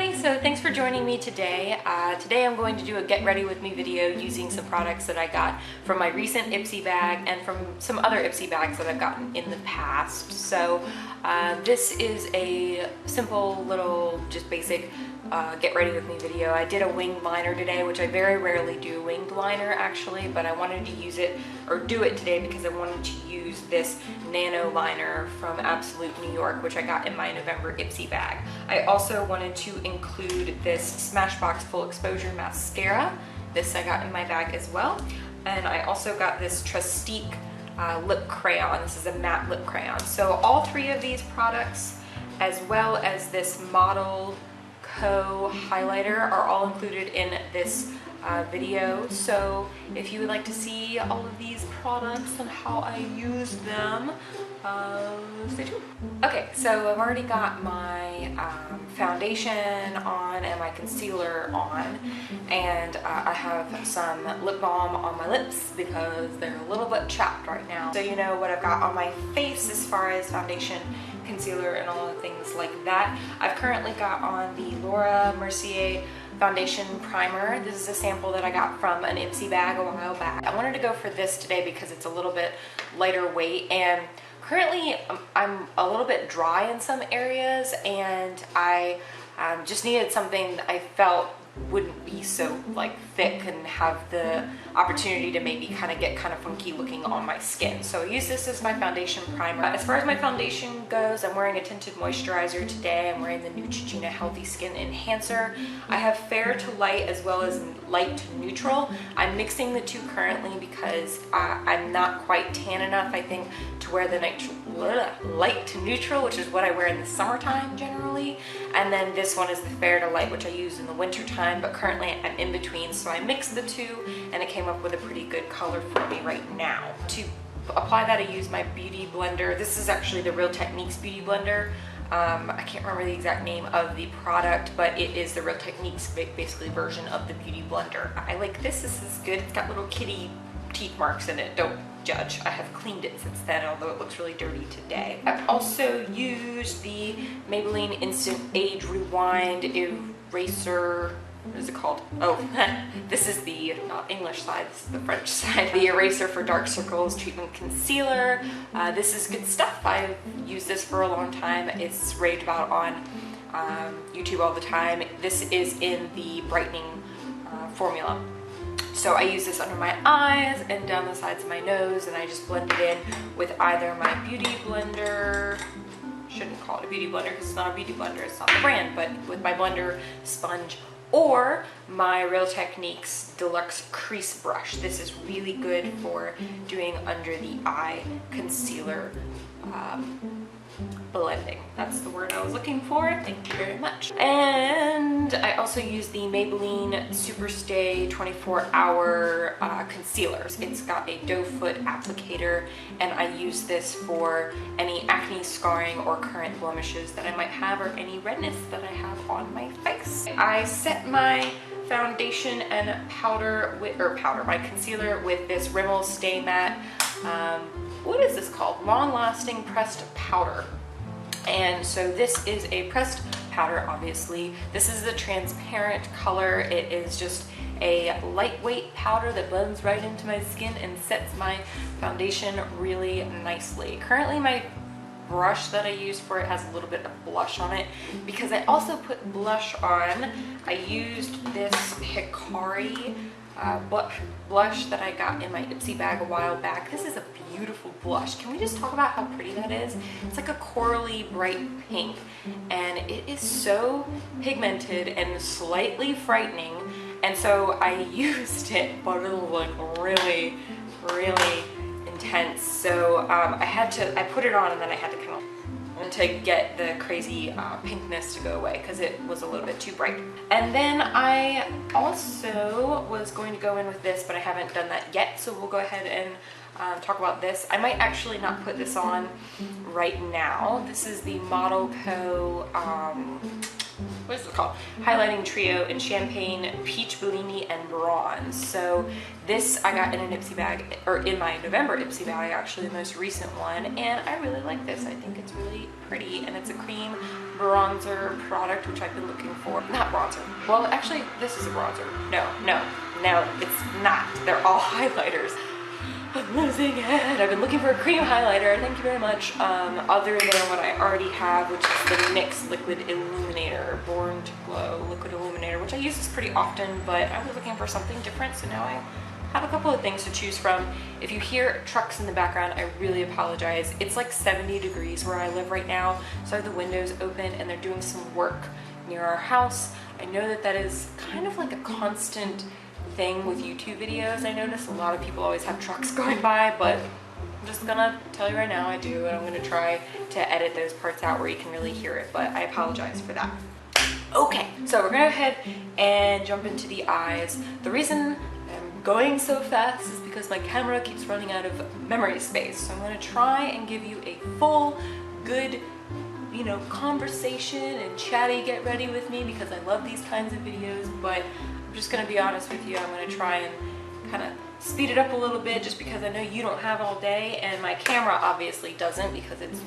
everybody, so thanks for joining me today. Today I'm going to do a get ready with me video using some products that I got from my recent Ipsy bag and from some other Ipsy bags that I've gotten in the past. So this is a simple little just basic get ready with me video. I did a winged liner today, which I very rarely do winged liner actually, but I wanted to use it or do it today because I wanted to use this nano liner from Absolute New York, which I got in my November Ipsy bag. I also wanted to include this Smashbox Full Exposure Mascara. This I got in my bag as well. And I also got this Trustique lip crayon. This is a matte lip crayon. So all three of these products, as well as this Model Co highlighter, are all included in this video. So if you would like to see all of these products and how I use them, stay tuned. Okay, so I've already got my foundation on and my concealer on, and I have some lip balm on my lips because they're a little bit chapped right now. So you know what I've got on my face as far as foundation, concealer, and all the things like that. I've currently got on the Laura Mercier foundation primer. This is a sample that I got from an Ipsy bag a while back. I wanted to go for this today because it's a little bit lighter weight, and currently I'm a little bit dry in some areas, and I just needed something that I felt wouldn't be so like thick and have the opportunity to maybe get kind of funky looking on my skin. So I use this as my foundation primer. As far as my foundation goes, I'm wearing a tinted moisturizer today. I'm wearing the Neutrogena Healthy Skin Enhancer. I have fair to light as well as light to neutral. I'm mixing the two currently because I'm not quite tan enough, I think, to wear the light to neutral, which is what I wear in the summertime generally. And then this one is the fair to light, which I use in the winter time, but currently I'm in between. So I mixed the two and it came up with a pretty good color for me right now. To apply that, I use my beauty blender. This is actually the Real Techniques beauty blender. I can't remember the exact name of the product, but it is the Real Techniques basically version of the beauty blender. I like this. This is good. It's got little kitty teeth marks in it. Don't judge. I have cleaned it since then, although it looks really dirty today. I've also used the Maybelline Instant Age Rewind Eraser. What is it called? Oh, this is the not English side, this is the French side. The Eraser for Dark Circles Treatment Concealer. This is good stuff. I've used this for a long time. It's raved about on YouTube all the time. This is in the brightening formula. So I use this under my eyes and down the sides of my nose, and I just blend it in with either my beauty blender, shouldn't call it a beauty blender because it's not a beauty blender, it's not the brand, but with my blender sponge or my Real Techniques Deluxe Crease Brush. This is really good for doing under the eye concealer blending. That's the word I was looking for. Thank you very much. And I also use the Maybelline Superstay 24-hour concealer. It's got a doe foot applicator, and I use this for any acne, scarring, or current blemishes that I might have, or any redness that I have on my face. I set my foundation and powder with, my concealer with this Rimmel Stay Matte. What is this called? Long Lasting Pressed Powder. And so this is a pressed powder, obviously. This is the transparent color. It is just a lightweight powder that blends right into my skin and sets my foundation really nicely. Currently my brush that I use for it has a little bit of blush on it because I also put blush on. I used this Hikari blush that I got in my Ipsy bag a while back. This is a beautiful blush. Can we just talk about how pretty that is? It's like a corally bright pink, and it is so pigmented and slightly frightening, and so I used it, but it was like really intense. So I put it on, and then I had to to get the crazy pinkness to go away because it was a little bit too bright. And then I also was going to go in with this, but I haven't done that yet, so we'll go ahead and talk about this. I might actually not put this on right now. This is the Model Co what is it called? Highlighting Trio in Champagne, Peach, Bellini, and Bronze. So this I got in an Ipsy bag, or in my November Ipsy bag, actually the most recent one, and I really like this. I think it's really pretty, and it's a cream bronzer product, which I've been looking for. Not bronzer. Well, actually, this is a bronzer. No, it's not. They're all highlighters. I'm losing it. I've been looking for a cream highlighter, thank you very much, other than what I already have, which is the NYX Liquid Illuminator, Born to Glow Liquid Illuminator, which I use this pretty often, but I was looking for something different, so now I have a couple of things to choose from. If you hear trucks in the background, I really apologize. It's like 70 degrees where I live right now, so I have the windows open and they're doing some work near our house. I know that that is kind of like a constant thing with YouTube videos. I notice a lot of people always have trucks going by, but I'm just gonna tell you right now I do, and I'm gonna try to edit those parts out where you can really hear it, but I apologize for that. Okay, so we're gonna go ahead and jump into the eyes. The reason I'm going so fast is because my camera keeps running out of memory space, so I'm gonna try and give you a full, good, you know, conversation and chatty get ready with me, because I love these kinds of videos, but I'm just gonna be honest with you, I'm gonna try and kind of speed it up a little bit just because I know you don't have all day, and my camera obviously doesn't because it's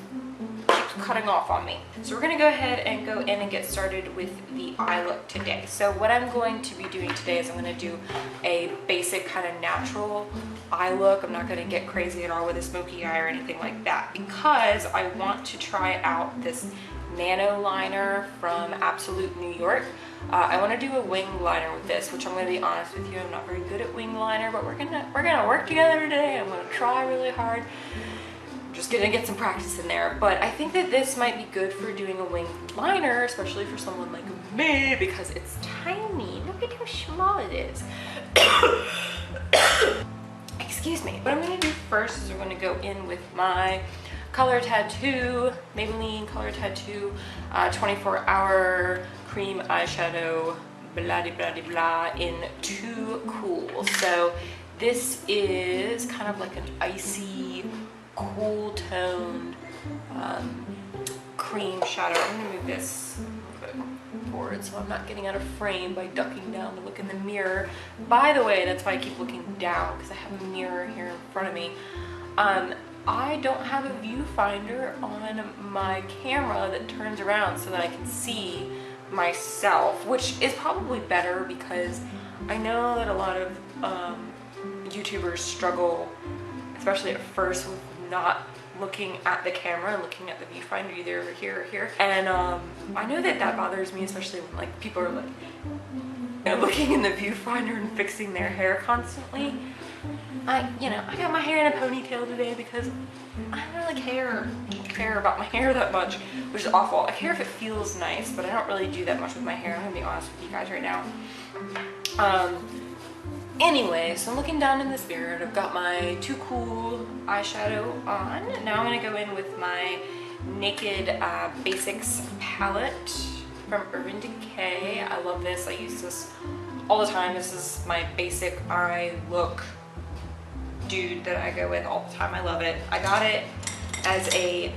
keeps cutting off on me. So we're gonna go ahead and go in and get started with the eye look today. So what I'm going to be doing today is I'm gonna do a basic kind of natural eye look. I'm not gonna get crazy at all with a smoky eye or anything like that, because I want to try out this nano liner from Absolute New York. I want to do a wing liner with this, which I'm going to be honest with you, I'm not very good at wing liner, but we're gonna work together today. I'm going to try really hard. I'm just gonna get some practice in there, but I think that this might be good for doing a wing liner, especially for someone like me, because it's tiny. Look at how small it is. Excuse me. What I'm going to do first is we're going to go in with my Color Tattoo, Maybelline Color Tattoo 24-hour cream eyeshadow, blah de blah de blah, in Too Cool. So this is kind of like an icy, cool toned cream shadow. I'm gonna move this forward so I'm not getting out of frame by ducking down to look in the mirror. By the way, that's why I keep looking down, because I have a mirror here in front of me. I don't have a viewfinder on my camera that turns around so that I can see myself, which is probably better, because I know that a lot of YouTubers struggle, especially at first, with not looking at the camera and looking at the viewfinder, either here or here. And I know that that bothers me, especially when like people are like, you know, looking in the viewfinder and fixing their hair constantly. I got my hair in a ponytail today because I don't really care about my hair that much, which is awful. I care if it feels nice, but I don't really do that much with my hair. I'm gonna be honest with you guys right now. Anyway, so I'm looking down in this mirror and I've got my Too Cool eyeshadow on. Now I'm gonna go in with my Naked Basics palette from Urban Decay. I love this. I use this all the time. This is my basic eye look dude that I go with all the time. I love it. I got it as a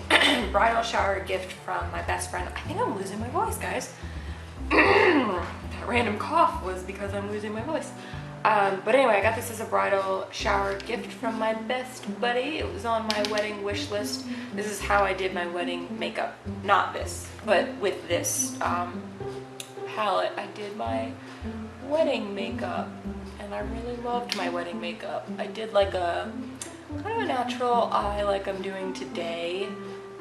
bridal shower gift from my best friend. I think I'm losing my voice, guys. That random cough was because I'm losing my voice. But anyway, I got this as a bridal shower gift from my best buddy. It was on my wedding wish list. This is how I did my wedding makeup. Not this, but with this palette, I did my wedding makeup. And I really loved my wedding makeup. I did like a kind of a natural eye like I'm doing today,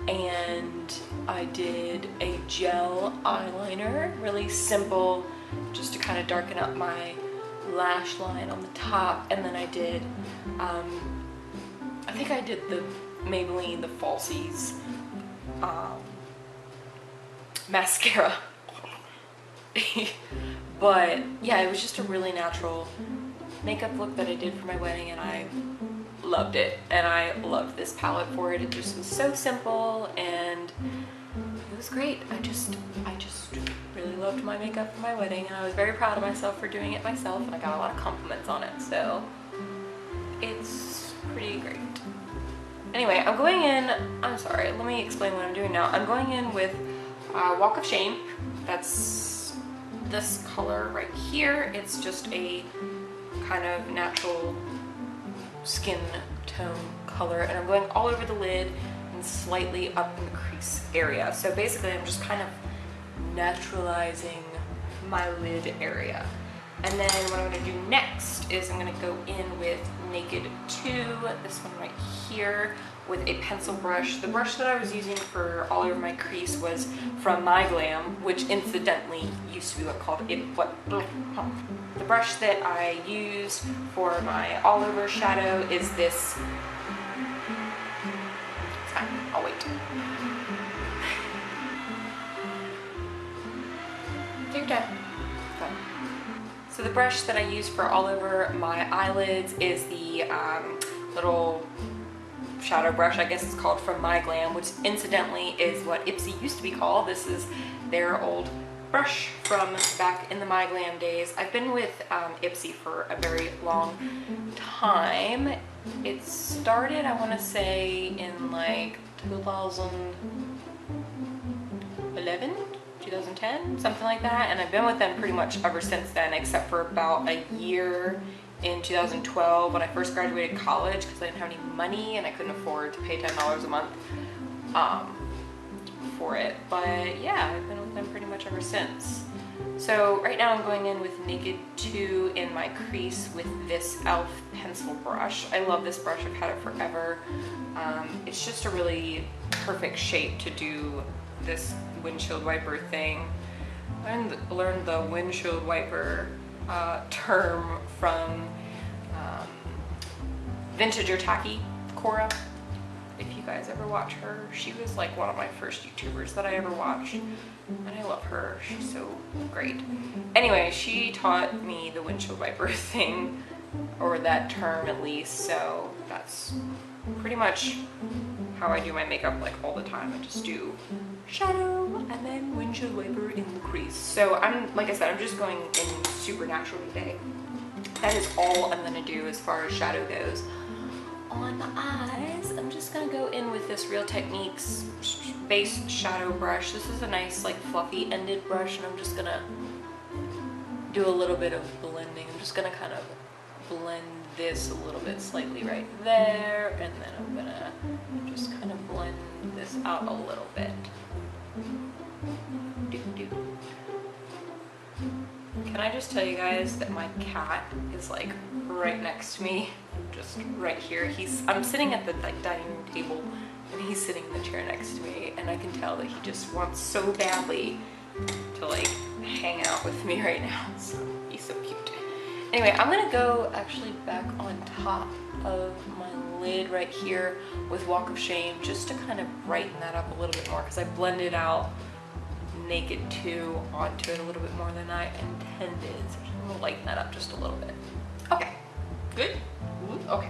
and I did a gel eyeliner, really simple, just to kind of darken up my lash line on the top. And then I did, I think I did the Maybelline, the Falsies mascara. But yeah, it was just a really natural makeup look that I did for my wedding, and I loved it. And I loved this palette for it. It just was so simple and it was great. I just really loved my makeup for my wedding, and I was very proud of myself for doing it myself, and I got a lot of compliments on it, so it's pretty great. Anyway, I'm going in, I'm sorry, let me explain what I'm doing now. I'm going in with Walk of Shame. That's this color right here. It's just a kind of natural skin tone color, and I'm going all over the lid and slightly up in the crease area. So basically I'm just kind of naturalizing my lid area. And then what I'm gonna do next is I'm gonna go in with Naked 2, this one right here, with a pencil brush. The brush that I was using for all over my crease was from My Glam, which incidentally used to be the brush that I used for my all over shadow is this. It's fine, I'll wait. Take your time. Fine. So the brush that I use for all over my eyelids is the little shadow brush, I guess it's called, from My Glam, which incidentally is what Ipsy used to be called. This is their old brush from back in the My Glam days. I've been with Ipsy for a very long time. It started, I want to say, in like 2011, 2010, something like that, and I've been with them pretty much ever since then, except for about a year in 2012 when I first graduated college because I didn't have any money and I couldn't afford to pay $10 a month for it. But yeah, I've been with them pretty much ever since. So right now I'm going in with Naked 2 in my crease with this e.l.f. pencil brush. I love this brush, I've had it forever. It's just a really perfect shape to do this windshield wiper thing. I learned the windshield wiper term from Vintage or Tacky Cora. If you guys ever watch her, she was like one of my first YouTubers that I ever watched, and I love her. She's so great. Anyway, she taught me the windshield wiper thing, or that term at least, so that's pretty much how I do my makeup like all the time. I just do shadow and then windshield wiper in the crease. So like I said, I'm just going in super natural today. That is all I'm gonna do as far as shadow goes. On the eyes, I'm just gonna go in with this Real Techniques base shadow brush. This is a nice like fluffy ended brush, and I'm just gonna do a little bit of blending. I'm just gonna kind of blend this a little bit slightly right there, and then I'm gonna just kind of blend this out a little bit. Can I just tell you guys that my cat is like right next to me, just right here. I'm sitting at the like dining room table, and he's sitting in the chair next to me, and I can tell that he just wants so badly to like hang out with me right now. So he's so cute. Anyway, I'm gonna go actually back on top of my lid right here with Walk of Shame, just to kind of brighten that up a little bit more, because I blended out Naked 2 onto it a little bit more than I intended. So I'm gonna lighten that up just a little bit. Okay, good. Okay.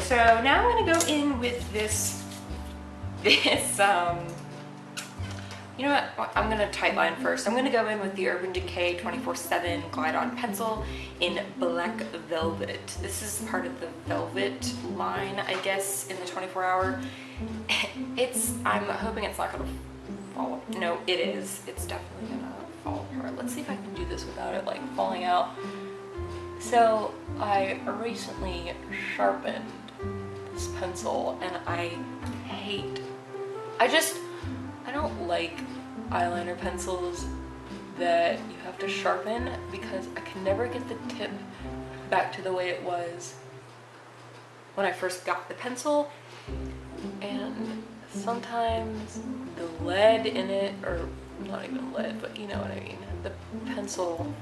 So now I'm gonna go in with this, you know what, I'm gonna tightline first. I'm gonna go in with the Urban Decay 24/7 Glide On Pencil in Black Velvet. This is part of the Velvet line, I guess, in the 24 hour. I'm hoping it's not gonna fall. No, it is. It's definitely gonna fall apart. Let's see if I can do this without it like falling out. So I recently sharpened this pencil, and I don't like eyeliner pencils that you have to sharpen, because I can never get the tip back to the way it was when I first got the pencil, and sometimes the lead in it, or not even lead, but you know what I mean, the pencil,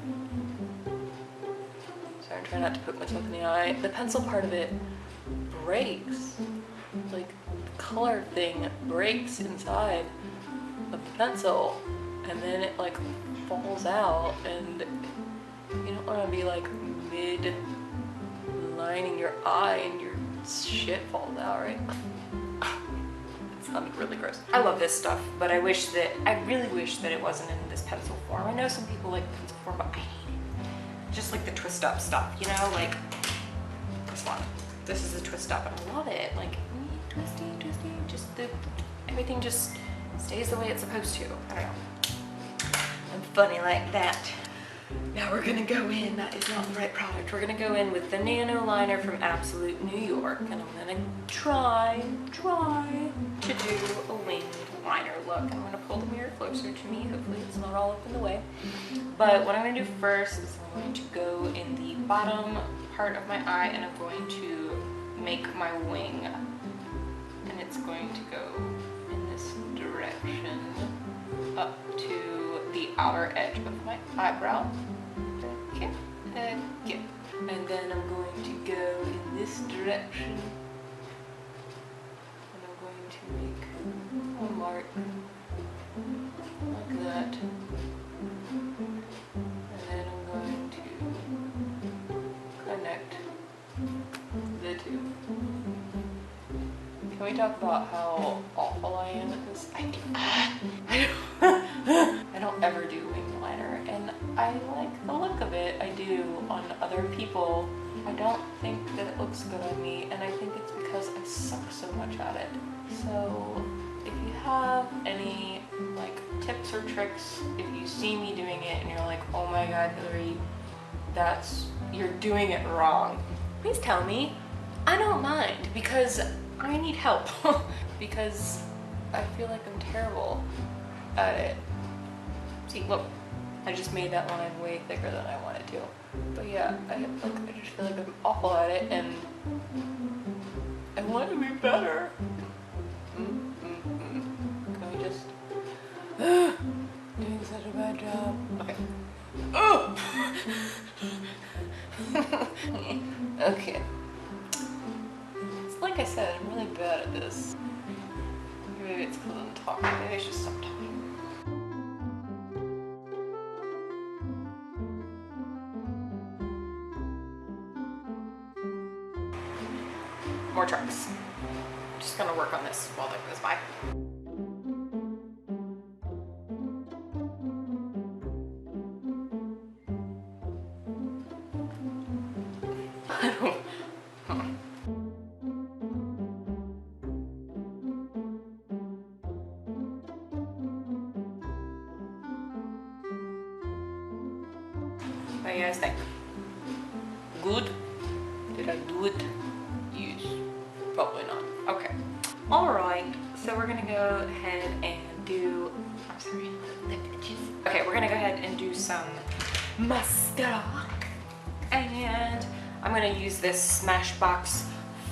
sorry, I'm trying not to poke myself in the eye, the pencil part of it breaks, like the color thing breaks inside of the pencil, and then it like falls out, and you don't want to be like mid lining your eye and your shit falls out, right? It sounded really gross. I love this stuff, but I really wish that it wasn't in this pencil form. I know some people like pencil form, but I hate it. Just like the twist up stuff, you know, like this one. This is a twist up, and I love it. Like twisty, just everything just stays the way it's supposed to. I don't know. I'm funny like that. Now we're gonna go in, that is not the right product. We're gonna go in with the Nano Liner from Absolute New York, and I'm gonna try to do a winged liner look. I'm gonna pull the mirror closer to me. Hopefully it's not all up in the way. But what I'm gonna do first is I'm going to go in the bottom part of my eye and I'm going to make my wing. And it's going to go in this direction up to the outer edge of my eyebrow. Okay, okay. And then I'm going to go in this direction. And I'm going to make a mark like that. And then I'm going to connect the two. Can we talk about how awful I am at this? I don't ever do wing liner, and I like the look of it. I do on other people. I don't think that it looks good on me, and I think it's because I suck so much at it. So if you have any like tips or tricks, if you see me doing it and you're like, oh my god, Hillary, you're doing it wrong, please tell me. I don't mind, because I need help. Because I feel like I'm terrible at it. See, look, I just made that line way thicker than I wanted to. But yeah, I just feel like I'm awful at it, and I want to be better. Can we just... doing such a bad job. Okay. Oh! Okay. Like I said, I'm really bad at this. Maybe it's because I'm talking. Maybe I should stop talking. More trucks. Just gonna work on this while that goes by. I don't... What do you guys think? Good? Did I do it? Yes. Probably not. Okay. Alright, so we're gonna go ahead and do... I'm sorry, lip itches. Okay, we're gonna go ahead and do some mascara. And I'm gonna use this Smashbox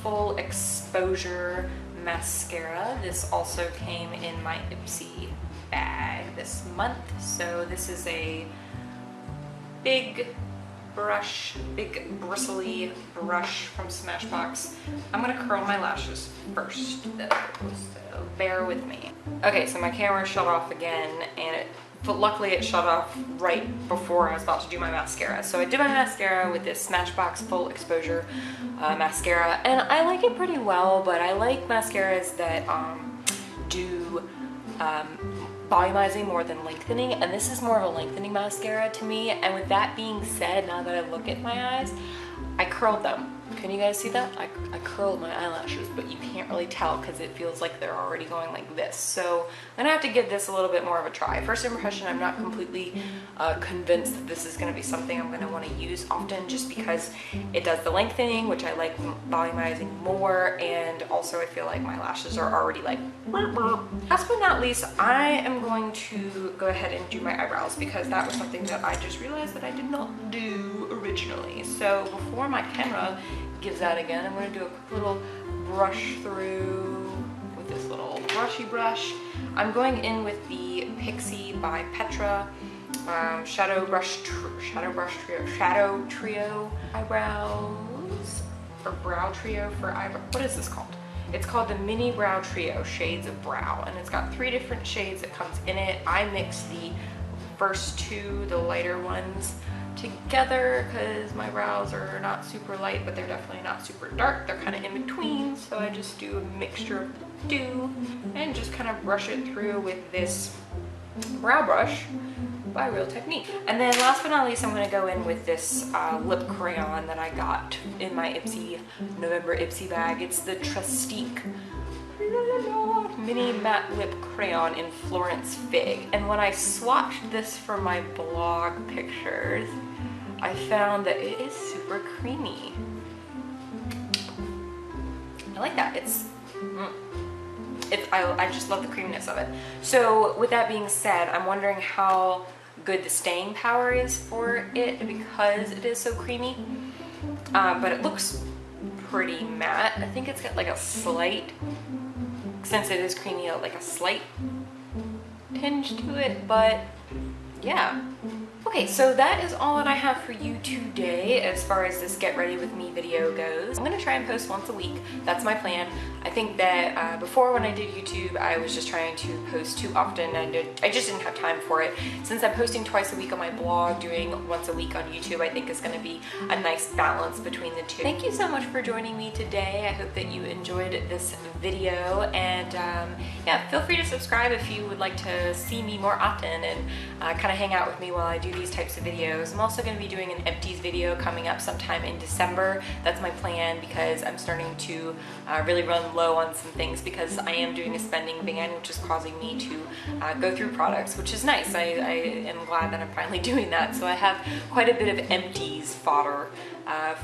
Full Exposure Mascara. This also came in my Ipsy bag this month. So this is a big brush, big bristly brush from Smashbox. I'm gonna curl my lashes first though, so bear with me. Okay, so my camera shut off again, and but luckily it shut off right before I was about to do my mascara. So I did my mascara with this Smashbox Full Exposure mascara, and I like it pretty well, but I like mascaras that do volumizing more than lengthening, and this is more of a lengthening mascara to me. And with that being said, now that I look at my eyes, I curled them. Can you guys see that? I curled my eyelashes, but you can't really tell because it feels like they're already going like this. So I'm gonna have to give this a little bit more of a try. First impression, I'm not completely convinced that this is gonna be something I'm gonna wanna use often, just because it does the lengthening, which I like volumizing more, and also I feel like my lashes are already like... Last but not least, I am going to go ahead and do my eyebrows, because that was something that I just realized that I did not do originally. So before my camera gives out again, I'm going to do a quick little brush through with this little brushy brush. I'm going in with the Pixi by Petra Shadow Trio eyebrows, or Brow Trio for eyebrow. What is this called? It's called the Mini Brow Trio Shades of Brow, and it's got 3 different shades that comes in it. I mixed the first 2, the lighter ones, together because my brows are not super light, but they're definitely not super dark. They're kind of in between, so I just do a mixture of the 2 and just kind of brush it through with this brow brush by Real Technique. And then last but not least, I'm going to go in with this lip crayon that I got in my November Ipsy bag. It's the Trustique Mini Matte Lip Crayon in Florence Fig. And when I swatched this for my blog pictures, I found that it is super creamy. I like that. It's I just love the creaminess of it. So with that being said, I'm wondering how good the staying power is for it because it is so creamy. But it looks pretty matte. I think it's got like a slight, since it is creamy, like a slight tinge to it, but yeah. Okay, so that is all that I have for you today as far as this get ready with me video goes. I'm gonna try and post once a week. That's my plan. I think that before when I did YouTube, I was just trying to post too often and I just didn't have time for it. Since I'm posting twice a week on my blog, doing once a week on YouTube, I think is gonna be a nice balance between the two. Thank you so much for joining me today. I hope that you enjoyed this video, and yeah, feel free to subscribe if you would like to see me more often and kind of hang out with me while I do these types of videos. I'm also going to be doing an empties video coming up sometime in December. That's my plan because I'm starting to really run low on some things because I am doing a spending ban, which is causing me to go through products, which is nice. I am glad that I'm finally doing that. So I have quite a bit of empties fodder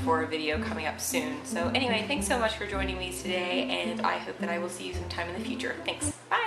for a video coming up soon. So anyway, thanks so much for joining me today, and I hope that I will see you sometime in the future. Thanks. Bye.